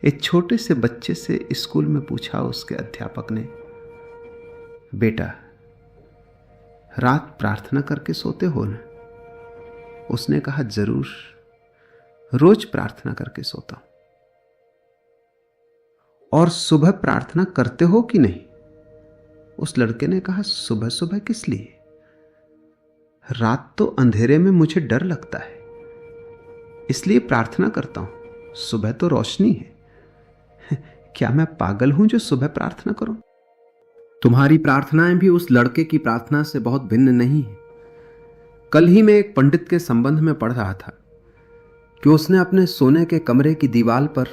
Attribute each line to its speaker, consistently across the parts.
Speaker 1: एक छोटे से बच्चे से स्कूल में पूछा उसके अध्यापक ने, बेटा रात प्रार्थना करके सोते हो ना? उसने कहा, जरूर, रोज प्रार्थना करके सोता हूं। और सुबह प्रार्थना करते हो कि नहीं? उस लड़के ने कहा, सुबह सुबह किस लिए? रात तो अंधेरे में मुझे डर लगता है, इसलिए प्रार्थना करता हूं। सुबह तो रोशनी है। क्या मैं पागल हूं जो सुबह प्रार्थना करूं?
Speaker 2: तुम्हारी प्रार्थनाएं भी उस लड़के की प्रार्थना से बहुत भिन्न नहीं है। कल ही मैं एक पंडित के संबंध में पढ़ रहा था कि उसने अपने सोने के कमरे की दीवार पर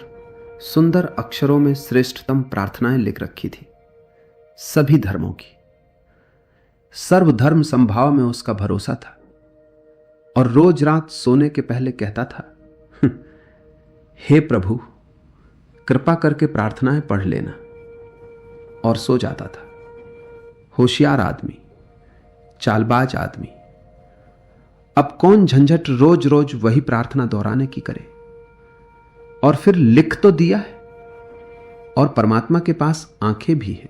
Speaker 2: सुंदर अक्षरों में श्रेष्ठतम प्रार्थनाएं लिख रखी थी, सभी धर्मों की। सर्वधर्म संभाव में उसका भरोसा था और रोज रात सोने के पहले कहता था, हे प्रभु, कृपा करके प्रार्थनाएं पढ़ लेना, और सो जाता था। होशियार आदमी, चालबाज आदमी। अब कौन झंझट रोज रोज वही प्रार्थना दोहराने की करे। और फिर लिख तो दिया है, और परमात्मा के पास आंखें भी हैं,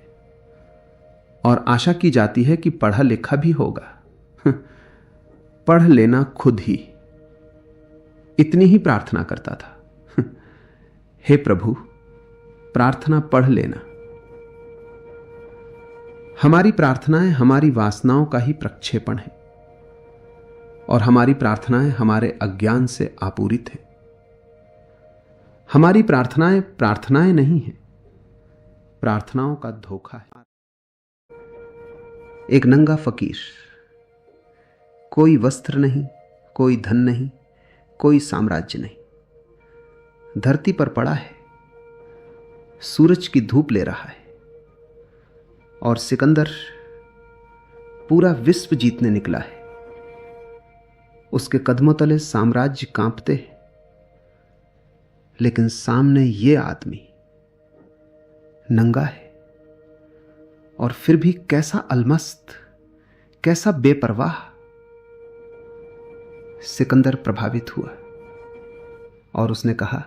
Speaker 2: और आशा की जाती है कि पढ़ा लिखा भी होगा। पढ़ लेना खुद ही, इतनी ही प्रार्थना करता था। हे प्रभु, प्रार्थना पढ़ लेना। हमारी प्रार्थनाएं हमारी वासनाओं का ही प्रक्षेपण है, और हमारी प्रार्थनाएं हमारे अज्ञान से आपूरित हैं। हमारी प्रार्थनाएं प्रार्थनाएं नहीं हैं, प्रार्थनाओं का धोखा है।
Speaker 1: एक नंगा फकीर, कोई वस्त्र नहीं, कोई धन नहीं, कोई साम्राज्य नहीं, धरती पर पड़ा है, सूरज की धूप ले रहा है, और सिकंदर पूरा विश्व जीतने निकला है। उसके कदमों तले साम्राज्य कांपते हैं, लेकिन सामने ये आदमी नंगा है, और फिर भी कैसा अलमस्त, कैसा बेपरवाह। सिकंदर प्रभावित हुआ और उसने कहा,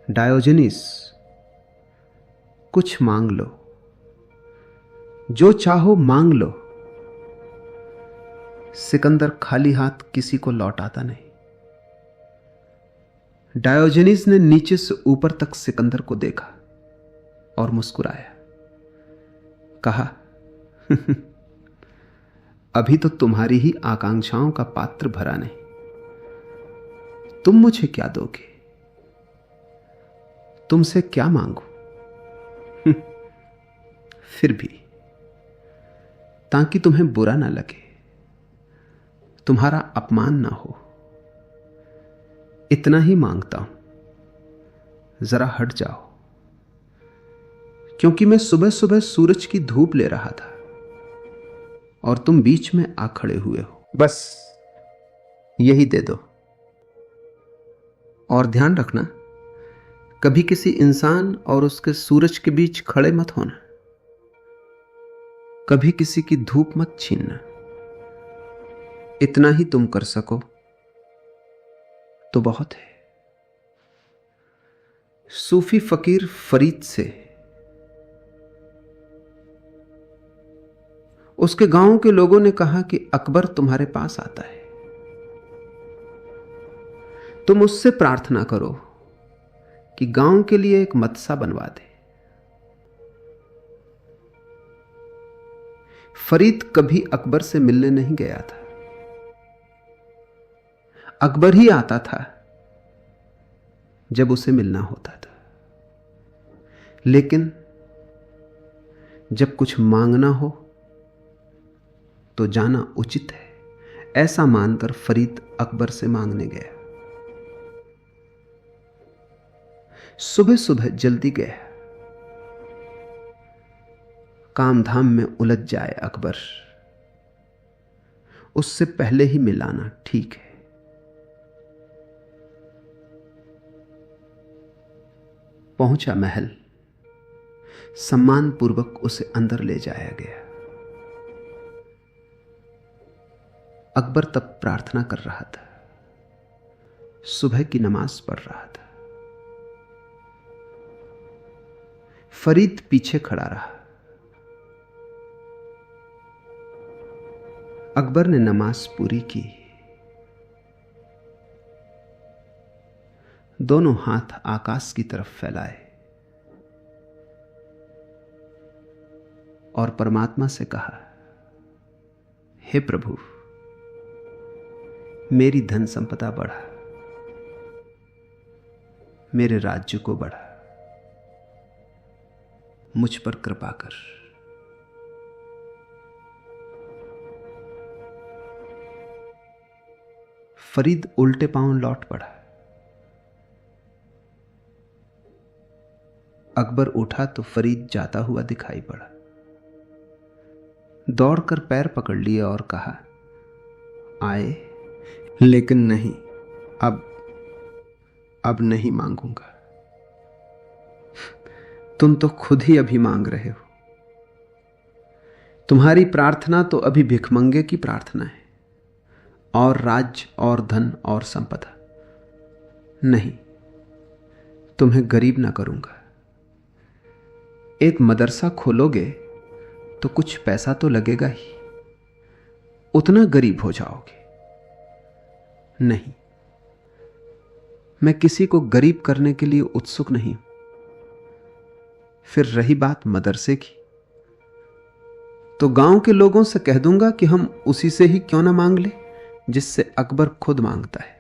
Speaker 1: डायोजनीस, कुछ मांग लो, जो चाहो मांग लो। सिकंदर खाली हाथ किसी को लौटाता नहीं। डायोजनीस ने नीचे से ऊपर तक सिकंदर को देखा और मुस्कुराया, कहा, अभी तो तुम्हारी ही आकांक्षाओं का पात्र भरा नहीं, तुम मुझे क्या दोगे? तुमसे क्या मांगू? फिर भी, ताकि तुम्हें बुरा ना लगे, तुम्हारा अपमान ना हो, इतना ही मांगता हूं, जरा हट जाओ। क्योंकि मैं सुबह सुबह सूरज की धूप ले रहा था और तुम बीच में आ खड़े हुए हो। बस यही दे दो। और ध्यान रखना, कभी किसी इंसान और उसके सूरज के बीच खड़े मत होना, कभी किसी की धूप मत छीनना। इतना ही तुम कर सको तो बहुत है। सूफी फकीर फरीद से उसके गांव के लोगों ने कहा कि अकबर तुम्हारे पास आता है, तुम उससे प्रार्थना करो कि गांव के लिए एक मदरसा बनवा दे। फरीद कभी अकबर से मिलने नहीं गया था। अकबर ही आता था जब उसे मिलना होता था। लेकिन जब कुछ मांगना हो तो जाना उचित है, ऐसा मानकर फरीद अकबर से मांगने गया। सुबह सुबह जल्दी गया, काम धाम में उलझ जाए अकबर, उससे पहले ही मिलाना ठीक है। पहुंचा महल, सम्मानपूर्वक उसे अंदर ले जाया गया। अकबर तब प्रार्थना कर रहा था, सुबह की नमाज पढ़ रहा था। फरीद पीछे खड़ा रहा। अकबर ने नमाज पूरी की। दोनों हाथ आकाश की तरफ फैलाए और परमात्मा से कहा, हे प्रभु, मेरी धन संपदा बढ़ा, मेरे राज्य को बढ़ा, मुझ पर कृपा कर। फरीद उल्टे पांव लौट पड़ा। अकबर उठा तो फरीद जाता हुआ दिखाई पड़ा। दौड़कर पैर पकड़ लिए और कहा, आए, लेकिन नहीं, अब नहीं मांगूंगा। तुम तो खुद ही अभी मांग रहे हो। तुम्हारी प्रार्थना तो अभी भिखमंगे की प्रार्थना है, और राज्य और धन और संपदा। नहीं, तुम्हें गरीब ना करूंगा। एक मदरसा खोलोगे तो कुछ पैसा तो लगेगा ही, उतना गरीब हो जाओगे। नहीं, मैं किसी को गरीब करने के लिए उत्सुक नहीं हूं। फिर रही बात मदरसे की, तो गांव के लोगों से कह दूंगा कि हम उसी से ही क्यों ना मांग ले जिससे अकबर खुद मांगता है।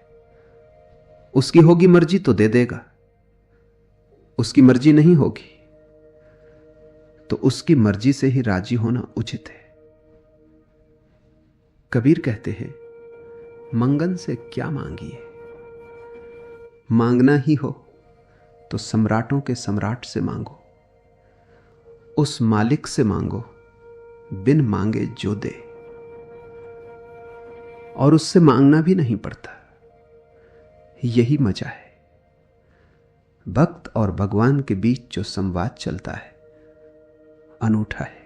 Speaker 1: उसकी होगी मर्जी तो दे देगा, उसकी मर्जी नहीं होगी तो उसकी मर्जी से ही राजी होना उचित है। कबीर कहते हैं, मंगन से क्या मांगिए, मांगना ही हो तो सम्राटों के सम्राट से मांगो, उस मालिक से मांगो बिन मांगे जो दे। और उससे मांगना भी नहीं पड़ता। यही मजा है। भक्त और भगवान के बीच जो संवाद चलता है अनूठा है।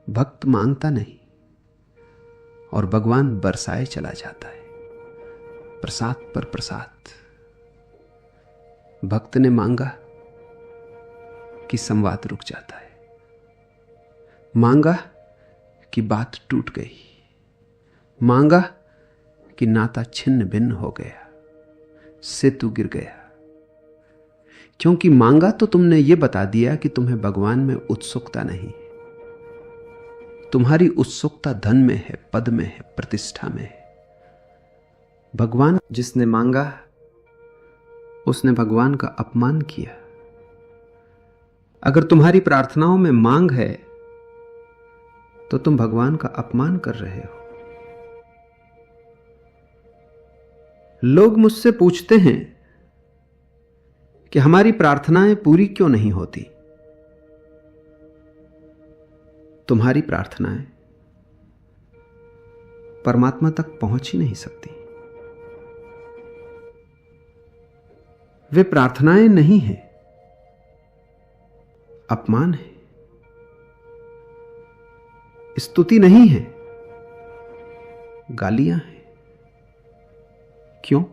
Speaker 1: भक्त मांगता नहीं और भगवान बरसाए चला जाता है, प्रसाद पर प्रसाद। भक्त ने मांगा कि संवाद रुक जाता है, मांगा कि बात टूट गई, मांगा कि नाता छिन्न भिन्न हो गया, सेतु गिर गया। क्योंकि मांगा तो तुमने यह बता दिया कि तुम्हें भगवान में उत्सुकता नहीं। तुम्हारी उत्सुकता धन में है, पद में है, प्रतिष्ठा में है। भगवान जिसने मांगा उसने भगवान का अपमान किया। अगर तुम्हारी प्रार्थनाओं में मांग है तो तुम भगवान का अपमान कर रहे हो। लोग मुझसे पूछते हैं कि हमारी प्रार्थनाएं पूरी क्यों नहीं होती। तुम्हारी प्रार्थनाएं परमात्मा तक पहुंच ही नहीं सकती। वे प्रार्थनाएं नहीं हैं, अपमान है, स्तुति नहीं है, गालियां हैं। क्यों?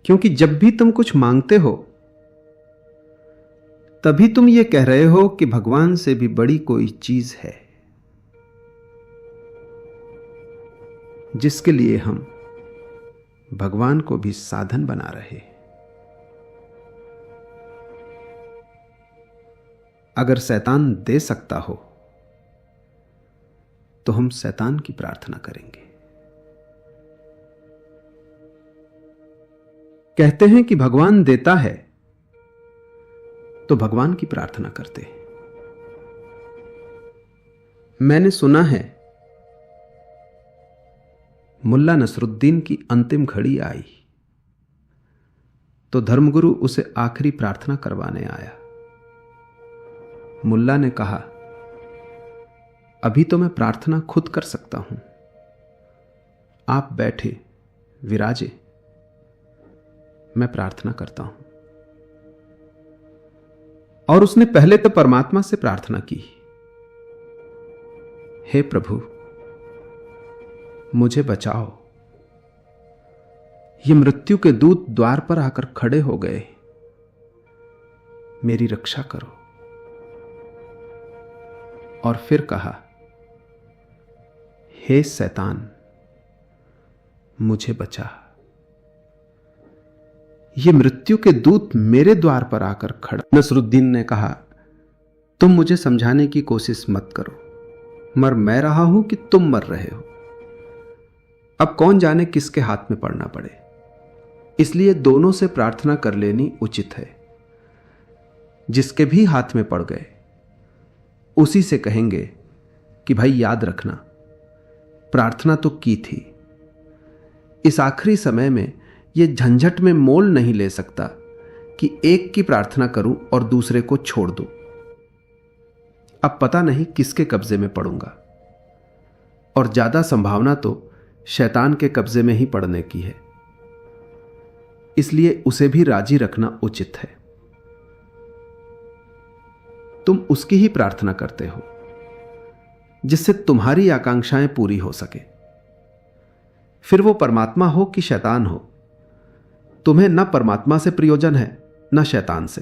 Speaker 1: क्योंकि जब भी तुम कुछ मांगते हो तभी तुम ये कह रहे हो कि भगवान से भी बड़ी कोई चीज है जिसके लिए हम भगवान को भी साधन बना रहे। अगर शैतान दे सकता हो तो हम शैतान की प्रार्थना करेंगे। कहते हैं कि भगवान देता है तो भगवान की प्रार्थना करते हैं। मैंने सुना है मुल्ला नसरुद्दीन की अंतिम घड़ी आई तो धर्मगुरु उसे आखिरी प्रार्थना करवाने आया। मुल्ला ने कहा, अभी तो मैं प्रार्थना खुद कर सकता हूं, आप बैठे विराजे, मैं प्रार्थना करता हूं। और उसने पहले तो परमात्मा से प्रार्थना की, हे प्रभु मुझे बचाओ। ये मृत्यु के दूत द्वार पर आकर खड़े हो गए।
Speaker 2: मेरी रक्षा करो। और फिर कहा, हे शैतान, मुझे बचा। ये मृत्यु के दूत मेरे द्वार पर आकर खड़ा। नसरुद्दीन ने कहा, तुम मुझे समझाने की कोशिश मत करो, मर मैं रहा हूं कि तुम मर रहे हो। अब कौन जाने किसके हाथ में पड़ना पड़े, इसलिए दोनों से प्रार्थना कर लेनी उचित है। जिसके भी हाथ में पड़ गए उसी से कहेंगे कि भाई याद रखना, प्रार्थना तो की थी। इस आखिरी समय में यह झंझट में मोल नहीं ले सकता कि एक की प्रार्थना करूं और दूसरे को छोड़ दूं। अब पता नहीं किसके कब्जे में पड़ूंगा, और ज्यादा संभावना तो शैतान के कब्जे में ही पड़ने की है, इसलिए उसे भी राजी रखना उचित है। तुम उसकी ही प्रार्थना करते हो जिससे तुम्हारी आकांक्षाएं पूरी हो सके। फिर वो परमात्मा हो कि शैतान हो, तुम्हें न परमात्मा से प्रयोजन है न शैतान से।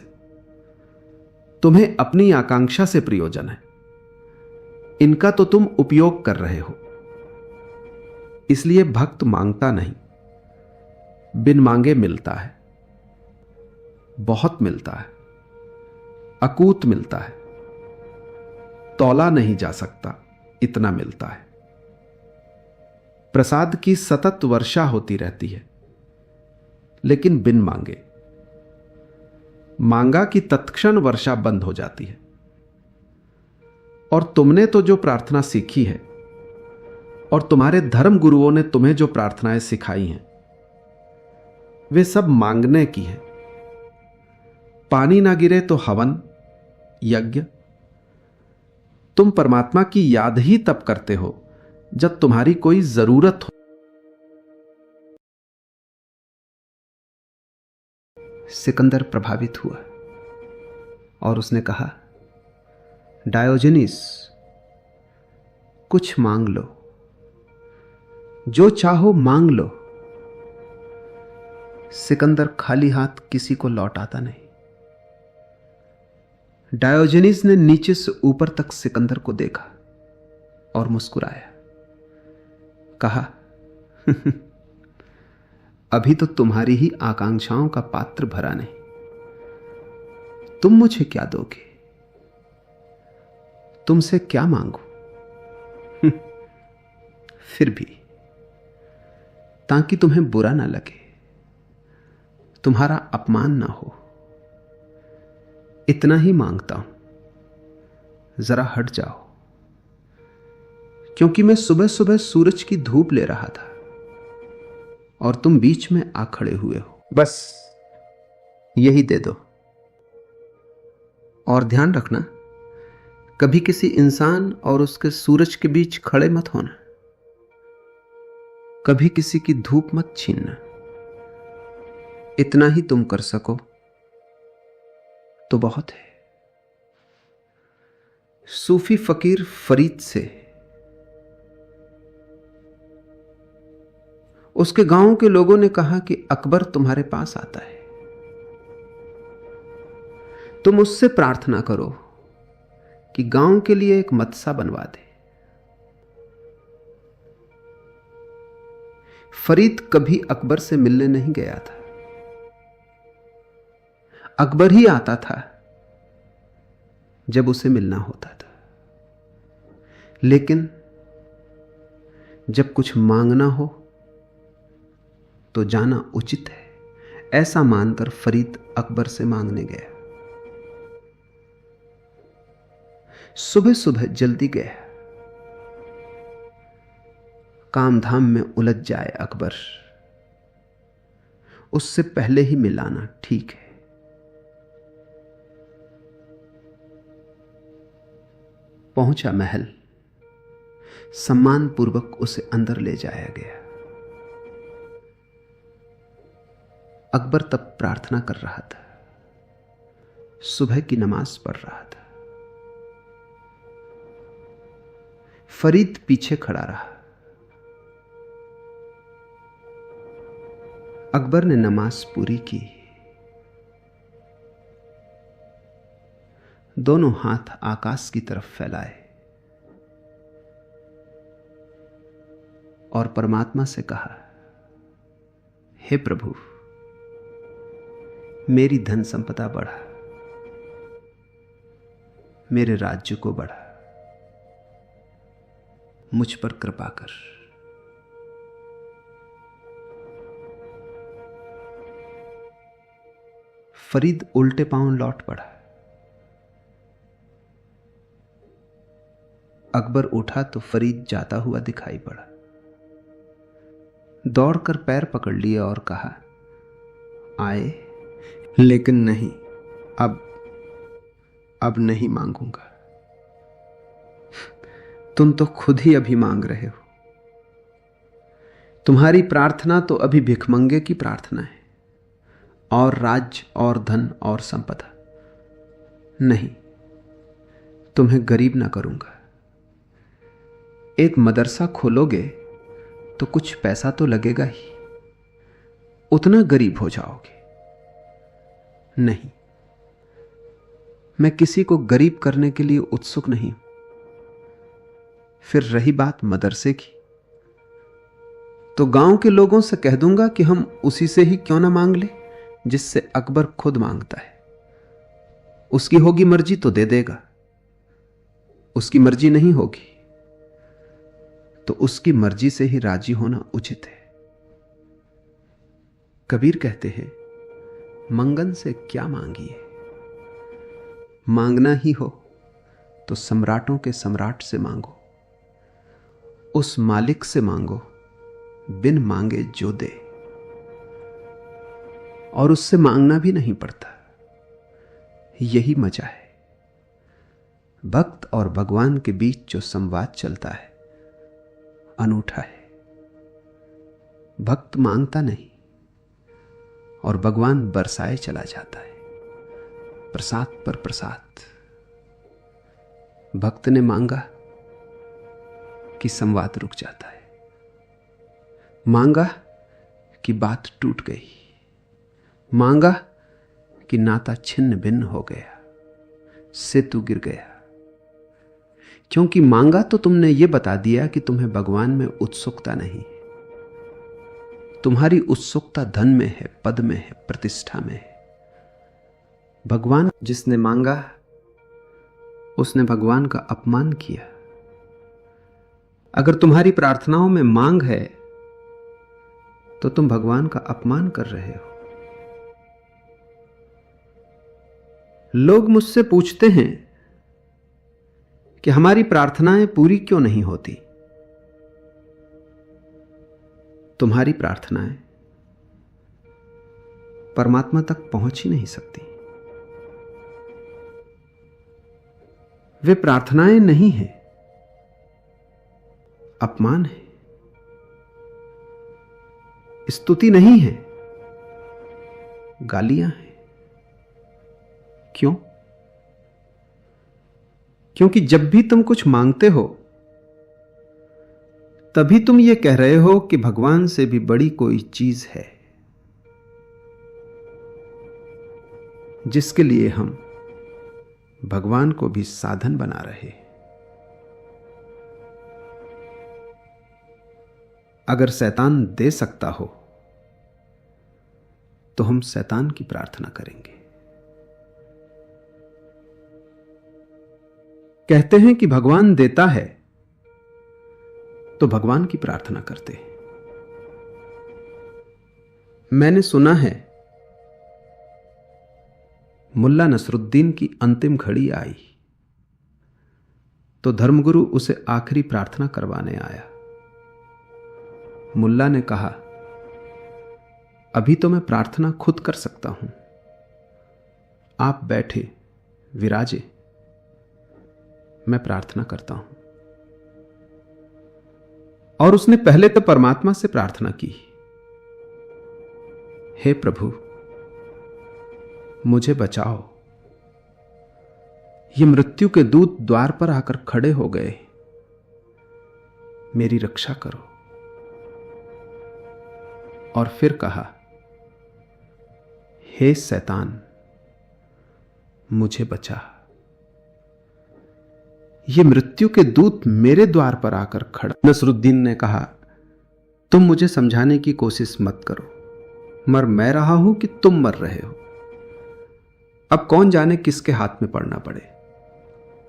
Speaker 2: तुम्हें अपनी आकांक्षा से प्रयोजन है, इनका तो तुम उपयोग कर रहे हो। इसलिए भक्त मांगता नहीं, बिन मांगे मिलता है, बहुत मिलता है, अकूत मिलता है, तौला नहीं जा सकता, इतना मिलता है। प्रसाद की सतत वर्षा होती रहती है, लेकिन बिन मांगे। मांगा की तत्क्षण वर्षा बंद हो जाती है। और तुमने तो जो प्रार्थना सीखी है और तुम्हारे धर्म गुरुओं ने तुम्हें जो प्रार्थनाएं सिखाई हैं, वे सब मांगने की हैं। पानी ना गिरे तो हवन, यज्ञ। तुम परमात्मा की याद ही तब करते हो जब तुम्हारी कोई जरूरत हो।
Speaker 1: सिकंदर प्रभावित हुआ और उसने कहा, डायोजनीस, कुछ मांग लो, जो चाहो मांग लो। सिकंदर खाली हाथ किसी को लौट आता नहीं। डायोजनीस ने नीचे से ऊपर तक सिकंदर को देखा और मुस्कुराया, कहा, अभी तो तुम्हारी ही आकांक्षाओं का पात्र भरा नहीं, तुम मुझे क्या दोगे? तुमसे क्या मांगू? फिर भी ताकि तुम्हें बुरा ना लगे, तुम्हारा अपमान ना हो, इतना ही मांगता हूं, जरा हट जाओ। क्योंकि मैं सुबह सुबह सूरज की धूप ले रहा था और तुम बीच में आ खड़े हुए हो। बस यही दे दो। और ध्यान रखना, कभी किसी इंसान और उसके सूरज के बीच खड़े मत होना, कभी किसी की धूप मत छीनना। इतना ही तुम कर सको तो बहुत है। सूफी फकीर फरीद से उसके गांव के लोगों ने कहा कि अकबर तुम्हारे पास आता है, तुम उससे प्रार्थना करो कि गांव के लिए एक मदरसा बनवा दे। फरीद कभी अकबर से मिलने नहीं गया था। अकबर ही आता था जब उसे मिलना होता था। लेकिन जब कुछ मांगना हो तो जाना उचित है, ऐसा मानकर फरीद अकबर से मांगने गया। सुबह सुबह जल्दी गया, काम धाम में उलझ जाए अकबर, उससे पहले ही मिलाना ठीक है। पहुंचा महल, सम्मानपूर्वक उसे अंदर ले जाया गया। अकबर तब प्रार्थना कर रहा था, सुबह की नमाज पढ़ रहा था। फरीद पीछे खड़ा रहा। अकबर ने नमाज पूरी की। दोनों हाथ आकाश की तरफ फैलाए और परमात्मा से कहा, हे प्रभु, मेरी धन संपदा बढ़ा, मेरे राज्य को बढ़ा, मुझ पर कृपा कर। फरीद उल्टे पांव लौट पड़ा। अकबर उठा तो फरीद जाता हुआ दिखाई पड़ा। दौड़कर पैर पकड़ लिए और कहा, आए, लेकिन नहीं, अब नहीं मांगूंगा। तुम तो खुद ही अभी मांग रहे हो। तुम्हारी प्रार्थना तो अभी भिखमंगे की प्रार्थना है, और राज्य और धन और संपदा। नहीं, तुम्हें गरीब ना करूंगा। एक मदरसा खोलोगे तो कुछ पैसा तो लगेगा ही, उतना गरीब हो जाओगे। नहीं, मैं किसी को गरीब करने के लिए उत्सुक नहीं। फिर रही बात मदरसे की, तो गांव के लोगों से कह दूंगा कि हम उसी से ही क्यों ना मांग ले जिससे अकबर खुद मांगता है। उसकी होगी मर्जी तो दे देगा, उसकी मर्जी नहीं होगी तो उसकी मर्जी से ही राजी होना उचित है। कबीर कहते हैं, मंगन से क्या मांगिए, मांगना ही हो तो सम्राटों के सम्राट से मांगो, उस मालिक से मांगो बिन मांगे जो दे। और उससे मांगना भी नहीं पड़ता, यही मजा है। भक्त और भगवान के बीच जो संवाद चलता है अनूठा है। भक्त मांगता नहीं और भगवान बरसाए चला जाता है, प्रसाद पर प्रसाद। भक्त ने मांगा कि संवाद रुक जाता है, मांगा कि बात टूट गई, मांगा कि नाता छिन्न भिन्न हो गया, सेतु गिर गया। क्योंकि मांगा तो तुमने यह बता दिया कि तुम्हें भगवान में उत्सुकता नहीं। तुम्हारी उत्सुकता धन में है, पद में है, प्रतिष्ठा में है। भगवान जिसने मांगा उसने भगवान का अपमान किया। अगर तुम्हारी प्रार्थनाओं में मांग है तो तुम भगवान का अपमान कर रहे हो। लोग मुझसे पूछते हैं कि हमारी प्रार्थनाएं पूरी क्यों नहीं होती। तुम्हारी प्रार्थनाएं परमात्मा तक पहुंच ही नहीं सकती। वे प्रार्थनाएं नहीं हैं, अपमान है, स्तुति नहीं है, गालियां हैं। क्यों? क्योंकि जब भी तुम कुछ मांगते हो तभी तुम ये कह रहे हो कि भगवान से भी बड़ी कोई चीज है जिसके लिए हम भगवान को भी साधन बना रहे। अगर शैतान दे सकता हो तो हम शैतान की प्रार्थना करेंगे। कहते हैं कि भगवान देता है तो भगवान की प्रार्थना करते हैं। मैंने सुना है मुल्ला नसरुद्दीन की अंतिम घड़ी आई तो धर्मगुरु उसे आखिरी प्रार्थना करवाने आया। मुल्ला ने कहा, अभी तो मैं प्रार्थना खुद कर सकता हूं, आप बैठे विराजे, मैं प्रार्थना करता हूं। और उसने पहले तो परमात्मा से प्रार्थना की, हे प्रभु मुझे बचाओ, ये मृत्यु के दूत द्वार पर आकर खड़े हो गए, मेरी रक्षा करो। और फिर कहा, हे शैतान मुझे बचा,
Speaker 2: ये मृत्यु के दूत मेरे द्वार पर आकर खड़ा। नसरुद्दीन ने कहा, तुम मुझे समझाने की कोशिश मत करो, मर मैं रहा हूं कि तुम मर रहे हो। अब कौन जाने किसके हाथ में पड़ना पड़े,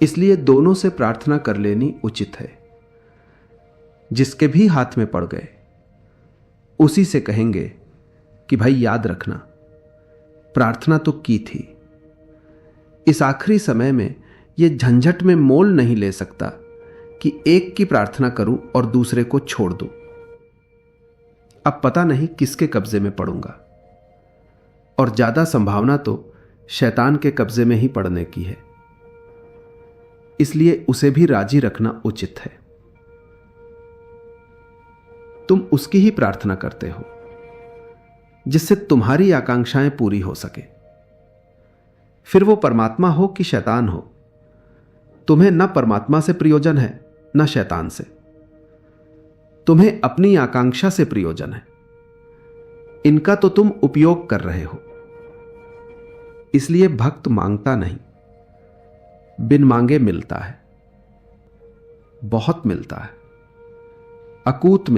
Speaker 2: इसलिए दोनों से प्रार्थना कर लेनी उचित है। जिसके भी हाथ में पड़ गए उसी से कहेंगे कि भाई याद रखना, प्रार्थना तो की थी। इस आखिरी समय में यह झंझट में मोल नहीं ले सकता कि एक की प्रार्थना करूं और दूसरे को छोड़ दूं। अब पता नहीं किसके कब्जे में पड़ूंगा, और ज्यादा संभावना तो शैतान के कब्जे में ही पड़ने की है, इसलिए उसे भी राजी रखना उचित है। तुम उसकी ही प्रार्थना करते हो जिससे तुम्हारी आकांक्षाएं पूरी हो सके। फिर वो परमात्मा हो कि शैतान हो, तुम्हें न परमात्मा से प्रयोजन है न शैतान से। तुम्हें अपनी आकांक्षा से प्रयोजन है, इनका तो तुम उपयोग कर रहे हो। इसलिए भक्त मांगता नहीं, बिन मांगे मिलता है, बहुत मिलता है, अकूत